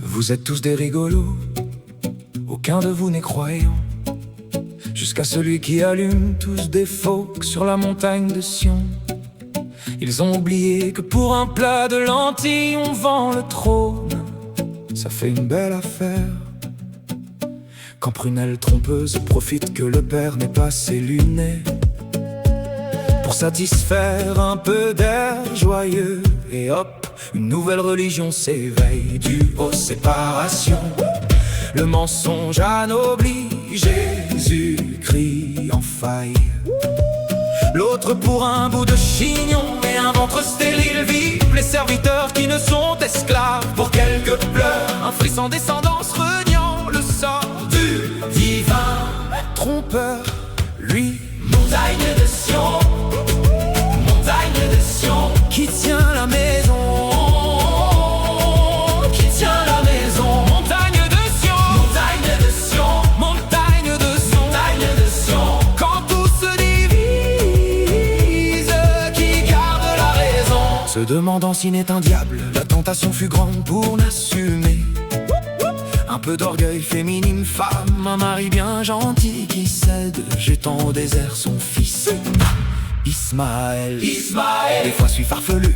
Vous êtes tous des rigolos, aucun de vous n'est croyant, jusqu'à celui qui allume tous des phoques sur la montagne de Sion. Ils ont oublié que pour un plat de lentilles on vend le trône. Ça fait une belle affaire quand Prunelle trompeuse profite que le père n'est pas ses lunettes pour satisfaire un peu d'air joyeux. Et hop, une nouvelle religion s'éveille du haut séparation. Le mensonge anoblit, Jésus-Christ en faille. L'autre pour un bout de chignon et un ventre stérile vivent les serviteurs qui ne sont esclaves. Pour quelques pleurs, un fruit sans descendance reniant le sort du divin trompeur. Lui, montagne de Sion, montagne de Sion, qui tient la maison, qui tient la maison. Montagne de Sion, montagne de Sion, montagne de Sion, montagne de Sion. Quand tout se divise, qui garde la raison? Se demandant s'il n'est un diable, la tentation fut grande pour l'assumer. Un peu d'orgueil féminine, femme, un mari bien gentil qui cède, jetant au désert son fils Ismaël. Des fois suis farfelu,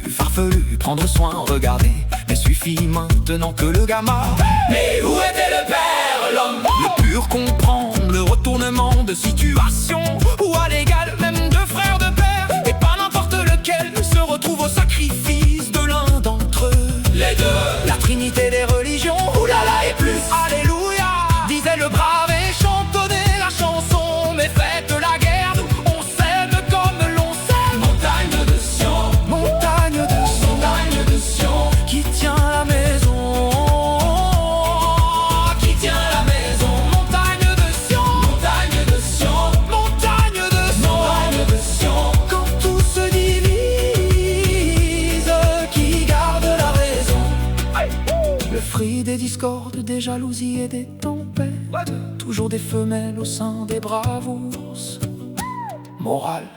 prendre soin, regarder, mais suffit maintenant que le gamin. Mais où était le père, l'homme? Le pur comprendre, le retournement de situation, ou à l'égal même deux frères de père, et pas n'importe lequel se retrouve au sacrifice de l'un d'entre eux. Les deux, la trinité des religions, oulala et plus. Alléluia, disait le brave et chantonnait la chanson. Mais faites la guerre, on s'aime comme l'on s'aime. Montagne de Sion, montagne de Sion, montagne de Sion, qui tient la maison, qui tient la maison. Montagne de Sion, montagne de Sion, montagne de Sion, montagne de Sion. Quand tout se divise, qui garde la raison? Le fruit des discordes, des jalousies et des tempêtes, toujours des femelles au sein des braves ours. Morale,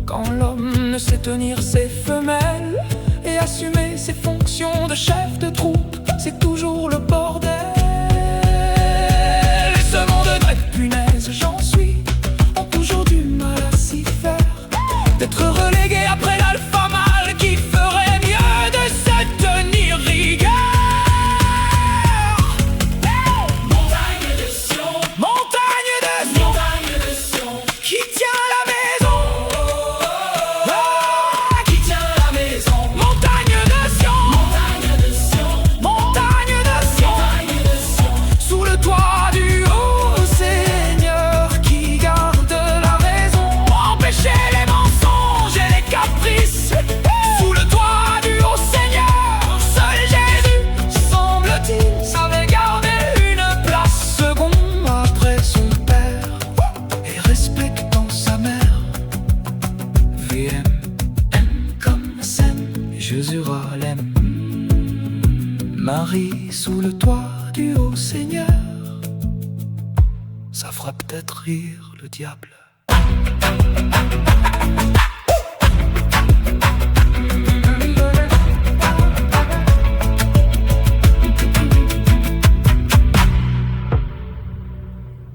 quand l'homme ne sait tenir ses femelles et assumer ses fonctions de chef de troupe, c'est toujours le bordel. Et ce monde de punaise, j'en suis, ont toujours du mal à s'y faire, d'être relégué après l'alpha mâle qui ferait mieux de se tenir rigueur. Qui tient la maison, qui tient la maison. Montagne de Sion, montagne de Sion, montagne de Sion, montagne de Sion. Sous le toit du haut Seigneur qui garde la raison, empêcher les mensonges et les caprices. Sous le toit du haut Seigneur, seul Jésus, semble-t-il, savait garder une place seconde après son père et respectant sa mère. VM aime comme s'aime, Josura l'aime. Marie sous le toit du haut Seigneur, ça fera peut-être rire le diable.